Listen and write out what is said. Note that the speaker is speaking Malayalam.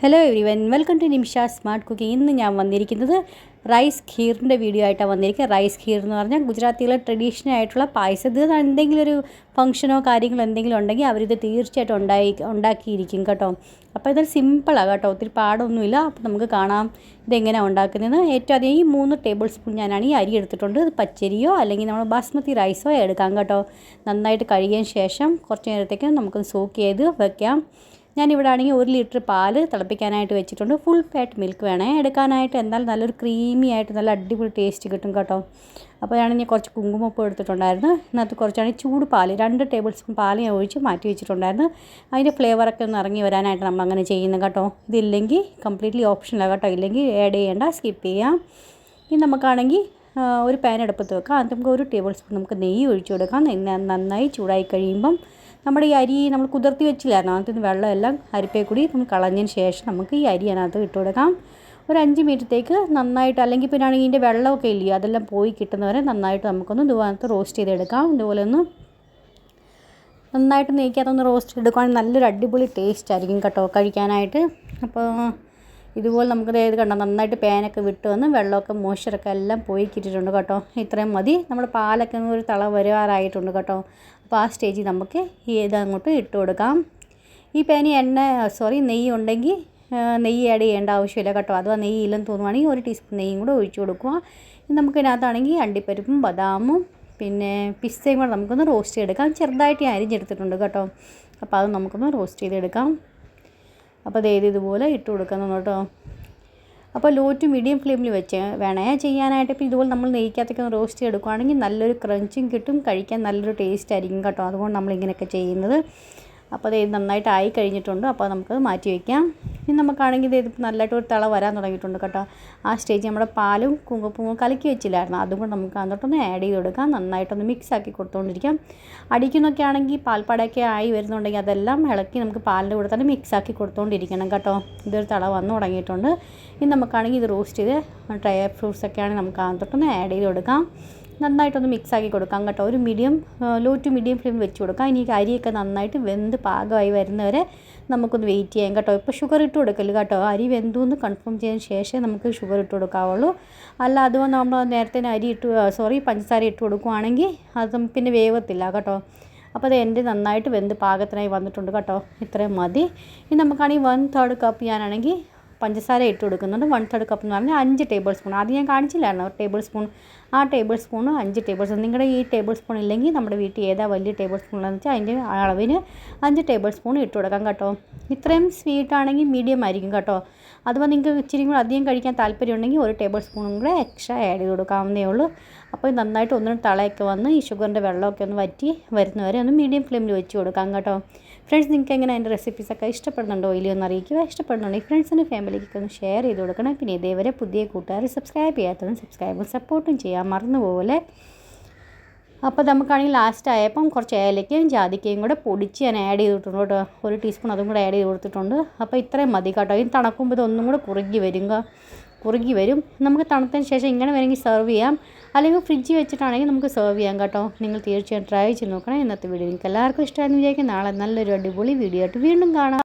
Hello everyone, welcome to Nimisha smart cooking. ഇന്ന് ഞാൻ വന്നിരിക്കുന്നത് റൈസ് ഖീറിൻ്റെ വീഡിയോ ആയിട്ടാണ് വന്നിരിക്കുക. റൈസ് ഖീർ എന്ന് പറഞ്ഞാൽ ഗുജറാത്തിലെ ട്രഡീഷണൽ ആയിട്ടുള്ള പായസം. ഇത് എന്തെങ്കിലും ഒരു ഫംഗ്ഷനോ കാര്യങ്ങളോ എന്തെങ്കിലും ഉണ്ടെങ്കിൽ അവരിത് തീർച്ചയായിട്ടും ഉണ്ടാക്കിയിരിക്കും കേട്ടോ. അപ്പോൾ ഇതൊരു സിമ്പിളാണ് കേട്ടോ, ഒത്തിരി പാടൊന്നുമില്ല. അപ്പോൾ നമുക്ക് കാണാം ഇതെങ്ങനെയാണ് ഉണ്ടാക്കുന്നതെന്ന്. ഏറ്റവും അധികം ഈ 3 ടേബിൾ സ്പൂൺ ഞാനാണ് ഈ അരി എടുത്തിട്ടുണ്ട്. ഇത് പച്ചരിയോ അല്ലെങ്കിൽ നമ്മൾ ബാസ്മതി റൈസോ എടുക്കാം കേട്ടോ. നന്നായിട്ട് കഴുകിയതിന് ശേഷം കുറച്ച് നേരത്തേക്ക് നമുക്ക് സോക്ക് ചെയ്ത് വെക്കാം. ഞാനിവിടെ ആണെങ്കിൽ 1 ലിറ്റർ പാല് തിളപ്പിക്കാനായിട്ട് വെച്ചിട്ടുണ്ട്. ഫുൾ ഫാറ്റ് മിൽക്ക് വേണേ എടുക്കാനായിട്ട്, എന്നാൽ നല്ലൊരു ക്രീമി ആയിട്ട് നല്ല അടിപൊളി ടേസ്റ്റ് കിട്ടും കേട്ടോ. അപ്പോൾ ഞാൻ കുറച്ച് കുങ്കുമപ്പ് എടുത്തിട്ടുണ്ടായിരുന്നു. ഇതിനകത്ത് കുറച്ചാണെങ്കിൽ ചൂട് പാല് 2 ടേബിൾ സ്പൂൺ പാല് ഞാൻ ഒഴിച്ച് മാറ്റി വെച്ചിട്ടുണ്ടായിരുന്നു. അതിൻ്റെ ഫ്ലേവറൊക്കെ ഒന്ന് ഇറങ്ങി വരാനായിട്ട് നമ്മൾ അങ്ങനെ ചെയ്യുന്നത് കേട്ടോ. ഇതില്ലെങ്കിൽ കംപ്ലീറ്റ്ലി ഓപ്ഷനിലാണ് കേട്ടോ, ഇല്ലെങ്കിൽ ആഡ് ചെയ്യേണ്ട, സ്കിപ്പ് ചെയ്യാം. ഇനി നമുക്കാണെങ്കിൽ ഒരു പാൻ അടുപ്പത്ത് വെക്കാം. അത് നമുക്ക് 1 ടേബിൾ സ്പൂൺ നമുക്ക് നെയ്യ് ഒഴിച്ചു കൊടുക്കാം. നന്നായി ചൂടായി കഴിയുമ്പം നമ്മുടെ ഈ അരി നമ്മൾ കുതിർത്തി വെച്ചില്ലായിരുന്നു, അതിനകത്ത് വെള്ളമെല്ലാം അരിപ്പേ കൂടി നമുക്ക് കളഞ്ഞതിന് ശേഷം നമുക്ക് ഈ അരി അതിനകത്ത് ഇട്ട് കൊടുക്കാം. ഒരു 5 മിനിറ്റത്തേക്ക് നന്നായിട്ട്, അല്ലെങ്കിൽ പിന്നെ ആണെങ്കിൽ ഇതിൻ്റെ വെള്ളമൊക്കെ ഇല്ലയോ അതെല്ലാം പോയി കിട്ടുന്നവരെ നന്നായിട്ട് നമുക്കൊന്ന് ഇതുപോലത്തെ റോസ്റ്റ് ചെയ്തെടുക്കാം. ഇതുപോലെ ഒന്ന് നന്നായിട്ട് നെയ്ക്കകത്തൊന്ന് റോസ്റ്റ് എടുക്കുകയാണെങ്കിൽ നല്ലൊരു അടിപൊളി ടേസ്റ്റ് ആയിരിക്കും കേട്ടോ കഴിക്കാനായിട്ട്. അപ്പോൾ ഇതുപോലെ നമുക്ക് ഇത് കണ്ടോ, നന്നായിട്ട് പാനൊക്കെ വിട്ട് വന്ന് വെള്ളമൊക്കെ മോയ്സ്ചറൊക്കെ എല്ലാം പോയി കിട്ടിയിട്ടുണ്ട് കേട്ടോ. ഇത്രയും മതി. നമ്മുടെ പാലൊക്കെ ഒരു തള വരാറായിട്ടുണ്ട് കേട്ടോ. അപ്പോൾ ആ സ്റ്റേജിൽ നമുക്ക് ഇതങ്ങോട്ട് ഇട്ട് കൊടുക്കാം. ഈ പാനി നെയ്യ് ഉണ്ടെങ്കിൽ നെയ്യ് ആഡ് ചെയ്യേണ്ട ആവശ്യമില്ല കേട്ടോ. അഥവാ നെയ്യ് ഇല്ലെന്ന് തോന്നുവാണെങ്കിൽ 1 ടീസ്പൂൺ നെയ്യും കൂടെ ഒഴിച്ചു കൊടുക്കുക. നമുക്ക് ഇതിനകത്താണെങ്കിൽ അണ്ടിപ്പരിപ്പും ബദാമും പിന്നെ പിസ്തയും കൂടെ നമുക്കൊന്ന് റോസ്റ്റ് ചെയ്തെടുക്കാം. ചെറുതായിട്ട് ഞാൻ അരിഞ്ഞെടുത്തിട്ടുണ്ട് കേട്ടോ. അപ്പോൾ അത് നമുക്കൊന്ന് റോസ്റ്റ് ചെയ്തെടുക്കാം. അപ്പോൾ അത് ഇതുപോലെ ഇട്ട് കൊടുക്കണം കേട്ടോ. അപ്പോൾ ലോ ടു മീഡിയം ഫ്ലെയിമിൽ വെച്ച് വേണേ ചെയ്യാനായിട്ട്. ഇപ്പോൾ ഇതുപോലെ നമ്മൾ നെയ്ക്കകത്തൊക്കെ റോസ്റ്റ് ചെയ്തെടുക്കുകയാണെങ്കിൽ നല്ലൊരു ക്രഞ്ചും കിട്ടും, കഴിക്കാൻ നല്ലൊരു ടേസ്റ്റ് ആയിരിക്കും കേട്ടോ. അതുകൊണ്ട് നമ്മളിങ്ങനെയൊക്കെ ചെയ്യുന്നത്. അപ്പോൾ അത് നന്നായിട്ട് ആയി കഴിഞ്ഞിട്ടുണ്ട്. അപ്പോൾ നമുക്കത് മാറ്റി വയ്ക്കാം. ഇനി നമുക്കാണെങ്കിൽ ഇത് നല്ലതായിട്ട് ഒരു തിള വരാൻ തുടങ്ങിയിട്ടുണ്ട് കേട്ടോ. ആ സ്റ്റേജ് നമ്മുടെ പാലും കുങ്കുമപ്പൂവും കലക്കി വെച്ചില്ലായിരുന്നു, അതും കൂടെ നമുക്ക് അതിനകത്തൊന്ന് ആഡ് ചെയ്ത് കൊടുക്കാം. നന്നായിട്ടൊന്ന് മിക്സ് ആക്കി കൊടുത്തുകൊണ്ടിരിക്കാം. അടിക്കുന്നൊക്കെ ആണെങ്കിൽ പാൽപ്പാടയൊക്കെ ആയി വരുന്നുണ്ടെങ്കിൽ അതെല്ലാം ഇളക്കി നമുക്ക് പാലിൻ്റെ കൂടെ തന്നെ മിക്സ് ആക്കി കൊടുത്തുകൊണ്ടിരിക്കണം കേട്ടോ. ഇതൊരു തിള വന്ന് തുടങ്ങിയിട്ടുണ്ട്. ഇനി നമുക്കാണെങ്കിൽ ഇത് റോസ്റ്റ് ചെയ്ത് ഡ്രൈ ഫ്രൂട്ട്സൊക്കെ ആണെങ്കിൽ നമുക്ക് അതിനകത്തൊന്ന് ആഡ് ചെയ്ത് കൊടുക്കാം. നന്നായിട്ടൊന്ന് മിക്സ് ആക്കി കൊടുക്കാം കേട്ടോ. ഒരു ലോ ടു മീഡിയം ഫ്ലെയിം വെച്ച് കൊടുക്കാം. ഇനി അരിയൊക്കെ നന്നായിട്ട് വെന്ത് പാകമായി വരുന്നവരെ നമുക്കൊന്ന് വെയിറ്റ് ചെയ്യാം കേട്ടോ. ഇപ്പോൾ ഷുഗർ ഇട്ട് കൊടുക്കല് കേട്ടോ. അരി വെന്തുവെന്ന് കൺഫേം ചെയ്തതിന് ശേഷം നമുക്ക് ഷുഗർ ഇട്ട് കൊടുക്കാവുള്ളൂ. അല്ല അതുകൊണ്ട് നമ്മൾ നേരത്തെ പഞ്ചസാര ഇട്ട് കൊടുക്കുകയാണെങ്കിൽ അത് പിന്നെ വേവത്തില്ല കേട്ടോ. അപ്പോൾ അത് എൻ്റെ നന്നായിട്ട് വെന്ത് പാകത്തിനായി വന്നിട്ടുണ്ട് കേട്ടോ. ഇത്രയും മതി. ഇനി നമുക്കാണെങ്കിൽ 1/3 കപ്പ് ഞാനാണെങ്കിൽ പഞ്ചസാര ഇട്ട് കൊടുക്കുന്നുണ്ട്. 1/3 കപ്പ് എന്ന് പറഞ്ഞാൽ 5 ടേബിൾ സ്പൂൺ. അത് ഞാൻ കാണിച്ചില്ലായിരുന്നു, ടേബിൾ സ്പൂൺ. ആ ടേബിൾ സ്പൂണ് 5 ടേബിൾ സ്പൂൺ. നിങ്ങളുടെ ഈ ടേബിൾ സ്പൂൺ ഇല്ലെങ്കിൽ നമ്മുടെ വീട്ടിൽ ഏതാ വലിയ ടേബിൾ സ്പൂണെന്ന് വെച്ചാൽ അതിൻ്റെ അളവിന് 5 ടേബിൾ സ്പൂൺ ഇട്ട് കൊടുക്കാം കേട്ടോ. ഇത്രയും സ്വീറ്റാണെങ്കിൽ മീഡിയം ആയിരിക്കും കേട്ടോ. അഥവാ നിങ്ങൾക്ക് ഇച്ചിരി കൂടെ അധികം കഴിക്കാൻ താല്പര്യമുണ്ടെങ്കിൽ 1 ടേബിൾ സ്പൂണും കൂടെ എക്സ്ട്രാ ആഡ് ചെയ്ത് കൊടുക്കാവുന്നേ ഉള്ളൂ. അപ്പോൾ നന്നായിട്ട് ഒന്നും തളയൊക്കെ വന്ന് ഈ ഷുഗറിൻ്റെ വെള്ളമൊക്കെ ഒന്ന് വറ്റി വരുന്നവരെ ഒന്ന് മീഡിയം ഫ്ലെയിമിൽ വെച്ച് കൊടുക്കാം കേട്ടോ. ഫ്രണ്ട്സ്, നിങ്ങൾക്ക് എങ്ങനെ എൻ്റെ റെസിപ്പീസൊക്കെ ഇഷ്ടപ്പെടുന്നുണ്ടോ ഇല്ലയോ എന്ന് അറിയിക്കുക. ഇഷ്ടപ്പെടുന്നുണ്ടെങ്കിൽ ഫ്രണ്ട്സിനും ഫാമിലിക്കൊക്കെ ഒന്ന് ഷെയർ ചെയ്ത് കൊടുക്കണം. പിന്നെ ഇതേവരെ പുതിയ കൂട്ടുകാർ സബ്സ്ക്രൈബ് ചെയ്യാത്തതും സബ്സ്ക്രൈബും സപ്പോർട്ടും ചെയ്യാൻ മറന്നു പോലെ. അപ്പോൾ നമുക്കാണെങ്കിൽ ലാസ്റ്റ് ആയപ്പം കുറച്ച് ഏലക്കയും ജാതിക്കയും കൂടെ പൊടിച്ച് ഞാൻ ആഡ് ചെയ്തിട്ടുണ്ട് കേട്ടോ. 1 ടീസ്പൂൺ അതും കൂടെ ആഡ് ചെയ്ത് കൊടുത്തിട്ടുണ്ട്. അപ്പോൾ ഇത്രയും മതി കേട്ടോ. ഇത് തണുക്കുമ്പോൾ ഇതൊന്നും കൂടെ കുറുകി വരും. നമുക്ക് തണുത്തതിന് ശേഷം ഇങ്ങനെ വേണമെങ്കിൽ സെർവ് ചെയ്യാം, അല്ലെങ്കിൽ ഫ്രിഡ്ജിൽ വെച്ചിട്ടാണെങ്കിൽ നമുക്ക് സെർവ് ചെയ്യാം കേട്ടോ. നിങ്ങൾ തീർച്ചയായും ട്രൈ ചെയ്ത് നോക്കണം. ഇന്നത്തെ വീഡിയോ നിങ്ങൾക്ക് എല്ലാവർക്കും ഇഷ്ടമായെന്ന് വിചാരിക്കും. നാളെ നല്ലൊരു അടിപൊളി വീഡിയോ ആയിട്ട് വീണ്ടും കാണാം.